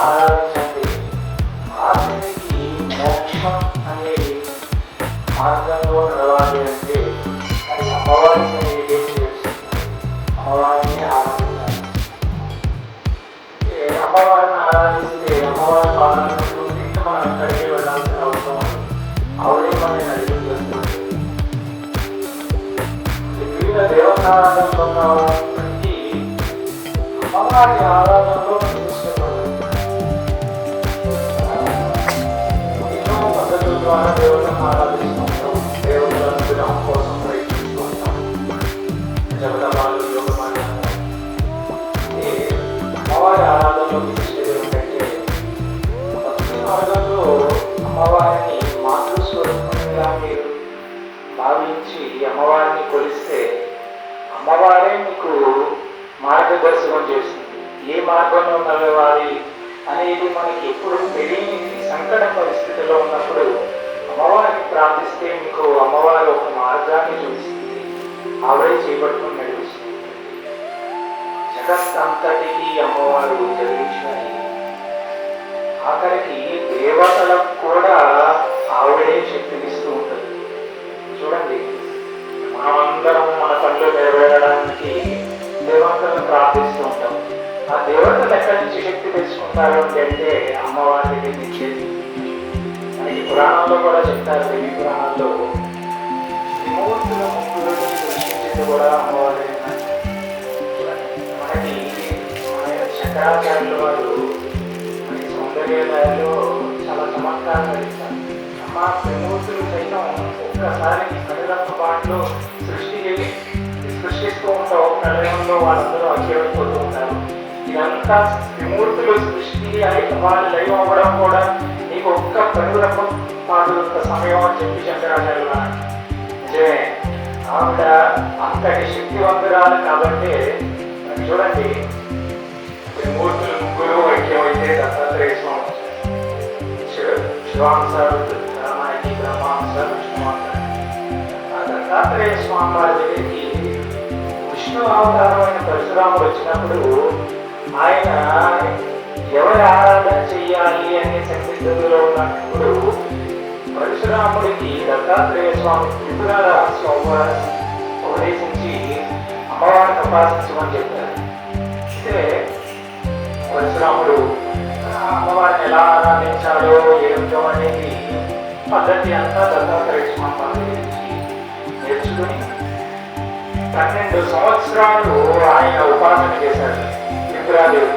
ఆరాధించండి. ఆఖరికి మోక్షం అనేది మార్గంలో నడవాలి అంటే అది అమ్మవారిని అమ్మవారిని ఆరాధించాలి. అమ్మవారిని ఆరాధిస్తే అమ్మవారి పాలనలో ఇంకా మనం ఎక్కడికి వెళ్ళాల్సిన అవసరం ఆవిడే మనల్ని నడిపించేస్తుంది. వివిధ దేవతారాధనలో ప్రతి అమ్మవారి ఆరాధనలో ద్వారా దేవుళ్ళను ఆరాధిస్తూ ఉంటాం. దేవుళ్ళ అనుగ్రహం కోసం ప్రయత్నిస్తూ ఉంటాం. జగదమాలు యోగమాలు అమ్మవారి ఆరాధనలో విశిష్టత ఏమిటంటే భక్తి మార్గంలో అమ్మవారిని మాతృస్వరూపంగా మీరు భావించి అమ్మవారిని కొలిస్తే అమ్మవారే మీకు మార్గదర్శనం చేస్తుంది. ఏ మార్గంలో నడవాలి అనేది మనకి ఎప్పుడు తెలియని సంకట పరిస్థితిలో ఉన్నప్పుడు అమ్మవారిని ప్రార్థిస్తే మీకు అమ్మవారి ఒక మార్గాన్ని చూపిస్తుంది. ఆవిడే చేపట్టుకుని నడిపిస్తుంది. జగత్తంతటికి అమ్మవారు జగదీశ్వరి. ఆఖరికి దేవతలకు కూడా ఆవిడే శక్తినిస్తూ ఉంటుంది. చూడండి, మనమందరం మన పనులు నెరవేరడానికి దేవతలను ప్రార్థిస్తూ ఉంటాం. ఆ దేవతలు ఎక్కడి నుంచి శక్తి తెచ్చుకుంటారు అంటే అమ్మవారి దగ్గర ఇచ్చేది. మనకి పురాణంలో కూడా చెప్తారు. దేవి పురాణాల్లో త్రిమూర్తుల ముగ్గురు సృష్టించేది కూడా అమ్మవారి. మనకి శంకరాచార్యుల వారు మనకి సౌందర్యాలయాల్లో చాలా చమత్కారం ఇస్తారు. అమ్మ త్రిమూర్తులు సైతం ఒక్కసారి కనురప్ప బాటలో సృష్టిస్తూ ఉంటావు. ప్రళయంలో వాళ్ళందరూ అక్షయపోతూ ఉంటారు. ఇదంతా త్రిమూర్తులు సృష్టి వాళ్ళు లైవ్ అవ్వడం కూడా నీకు ఒక్క కనురప్ప పాటు సమయం అని చెప్పి శంకరాచార్యులు నిజమే. ఆవిడ అంతటి శక్తివంతురాలు కాబట్టి చూడండి, త్రిమూర్తులు ముగ్గురు ఐక్యమైతే దత్తాత్రేయ స్వామి, శివాంశ రామాయణి బ్రహ్మాంశ విష్ణువాంశ. ఆ దత్తాత్రేయ స్వామి వారి దగ్గరికి విష్ణు అవతారమైన పరశురాముడు వచ్చినప్పుడు ఆయన ఎవరి ఆరాధన చెయ్యాలి అనే సందిగ్ధతలో ఉన్నప్పుడు పరశురాముడికి దత్తాత్రేయ స్వామి త్రిపుర ఉపదేశించి అమ్మవారిని ఉపాసించమని చెప్పారు. అయితే పరశురాముడు అమ్మవారిని ఎలా ఆరాధించాలో ఏమిటో అనేది పద్ధతి అంతా దత్తాత్రేయ స్వామి గురించి నేర్చుకుని 12 సంవత్సరాలు ఆయన ఉపాసన చేశాడు. త్రిపురాదేవి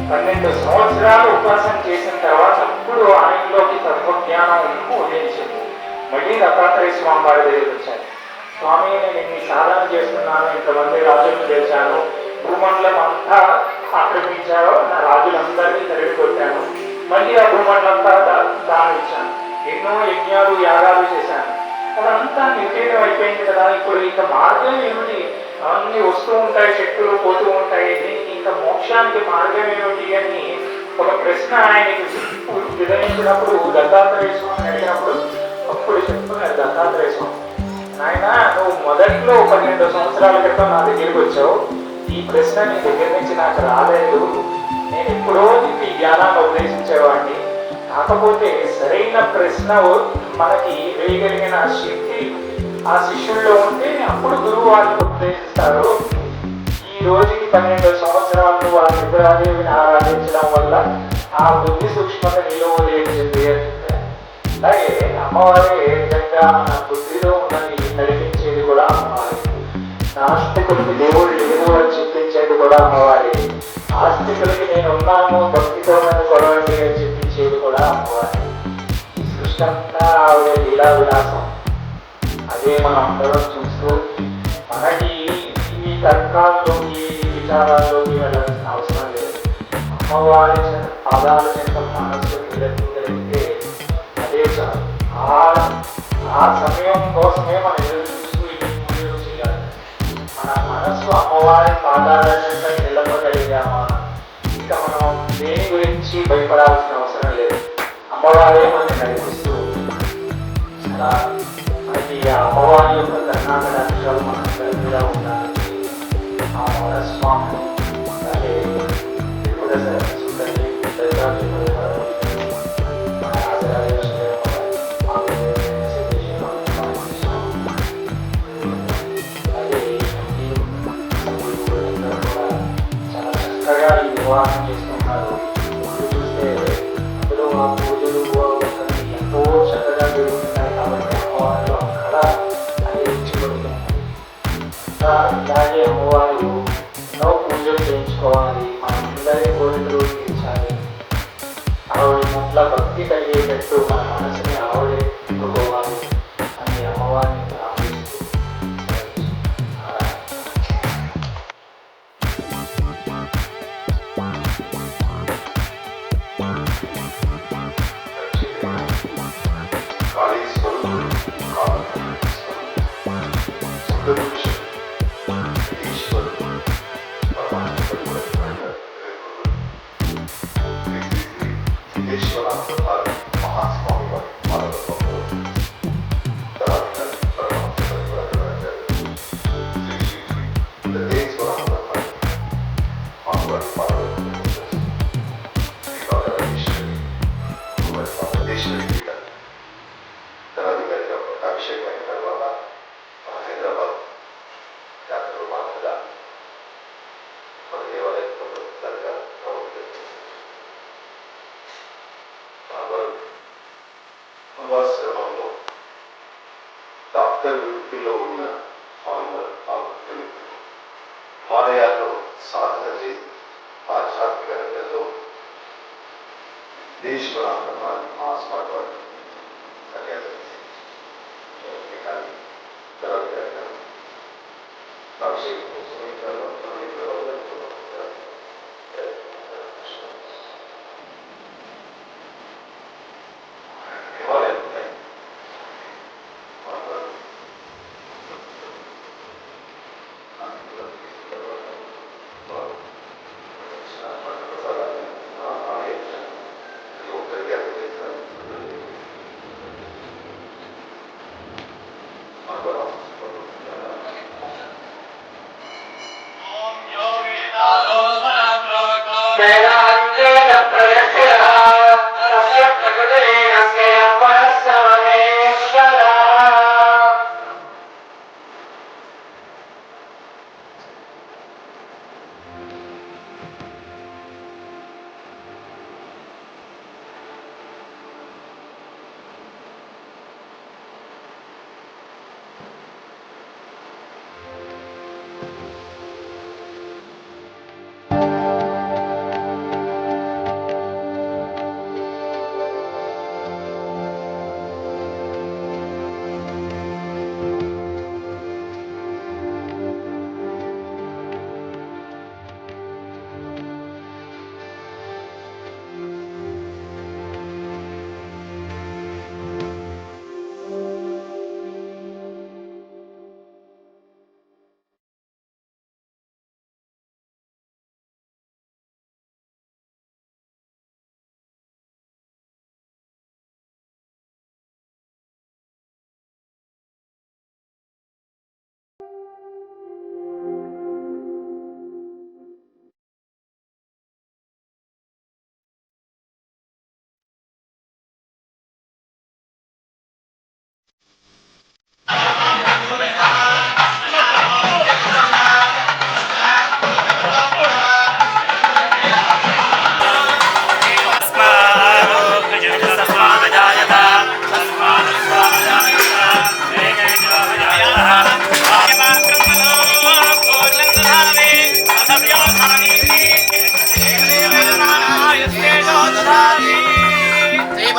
12 సంవత్సరాలు ఉపాసన చేసిన తర్వాత అప్పుడు ఆయనలోకి తత్వజ్ఞానం ఉదయించింది. మళ్ళీ దత్తాత్రేయ స్వామి వారి దగ్గరికి వచ్చాను. స్వామి, నేను ఇన్ని సాధన చేస్తున్నాను, ఇంతమంది రాజులను చేశాను, భూమండలం అంతా ఆక్రమించారో నా రాజులందరినీ తరిగి కొట్టాను, మళ్ళీ ఆ భూమండలం అంతా దానం ఇచ్చాను, ఎన్నో యజ్ఞాలు యాగాలు చేశాను, అదంతా నిర్వీర్యం అయిపోయింది కదా, ఇప్పుడు ఇంకా మార్గం ఏమిటి? అన్నీ వస్తూ ఉంటాయి, శక్తులు పోతూ ఉంటాయి, దీనికి ఇంకా మోక్షానికి మార్గం ఏమిటి అని ఒక ప్రశ్న ఆయనకి విధించినప్పుడు దత్తాత్రేయ స్వామిని అడిగినప్పుడు అప్పుడు చెప్తున్నారు దత్తాత్రేయ స్వామి, ఆయన నువ్వు మొదట్లో 12 సంవత్సరాల క్రితం నా దగ్గరికి వచ్చావు, ఈ ప్రశ్న నీ దగ్గర నుంచి నాకు రాలేదు, నేను ఎప్పుడో నీకు ఈ జ్ఞానాన్ని ఉపదేశించేవాడిని, కాకపోతే సరైన ప్రశ్న మనకి వేయగలిగిన శక్తి ఆ శిష్యుల్లో ఉంటే అప్పుడు గురువు వారిని ఉపదేశిస్తారు. ఈ రోజుకి 12 సంవత్సరాలు వారి నిద్రాదేవిని ఆరాధించడం వల్ల ఆ బుద్ధి సూక్ష్మత నిలువ లేచింది అని చెప్పారు. అలాగే అమ్మవారి ఏ విధంగా మన బుద్ధిలో ఉన్నది నడిపించేది కూడా అమ్మవారి. నాస్తికులకి దేవుడు లేదు అని చెప్పించేది కూడా అమ్మవారి. ఆస్తికులకి నేను ఉన్నాను భక్తితో నన్ను కొడవండి అని చెప్పించేది కూడా అమ్మవారి. ఈ సృష్టి అంతా ఆవిడ లీలా విలాసం. అదే మనం అందరం చూస్తూ మనకి ఈ తర్కాల్లోకి విచారాల్లోకి వెళ్ళాల్సిన అవసరం లేదు. అమ్మవారి పాదాల చెంత మనస్సు కలిగితే అదే చాలు. ఆ సమయం కోసమే మనం ఎదురు చూస్తూ ఈ పూజలు చేయాలి. మన మనస్సు అమ్మవారి పాదాల చెంత నిలబడగలిగామా ఇక మనం దేని గురించి భయపడాల్సిన అవసరం లేదు. అమ్మవారే మనకి నడిపిస్తూ అలా అది ఆ అమ్మవారి యొక్క కర్ణాటక అక్షరాలు మన దగ్గర ఉండాలి. ఆ స్వామి అలాగే త్రిపుర సుందరి మన ఆచార్య చాలా చక్కగా ఈ నిర్వహణ చేస్తున్నారు. చూస్తే అందులో ఆ పూజలు ఎంతో చక్కగా జరుగుతున్నాయి కాబట్టి అమ్మవారిలో అక్కడ అందించబడుతుంది. ఇలాగే అమ్మవారు ఎన్నో పూజలు చేయించుకోవాలి, మనందరి కోరికలు తీర్చాలి. ఆవిడ పట్ల భక్తి కలిగేటట్టు మన మనసుని ఆవిడే ఎన్నుకోవాలి అని అమ్మవారిని ప్రార్థిస్తూ డాక్టర్ వృత్తిలో ఉన్న హిమాలయాల్లో సాధన చేసి ఆధ్యాత్మిక రంగంలో దేశీయ స్మార్ట్ వర్క్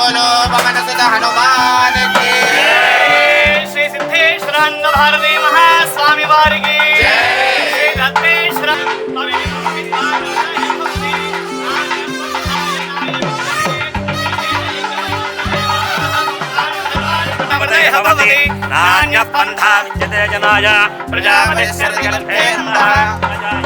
बोलो पवन सुत हनुमान की श्री सिद्धेश्वरानंद भारती महास्वामी वारिकी श्री दत्तेश्वर नान्यः पन्था विद्यते जनाय प्रजापतिस्य नमः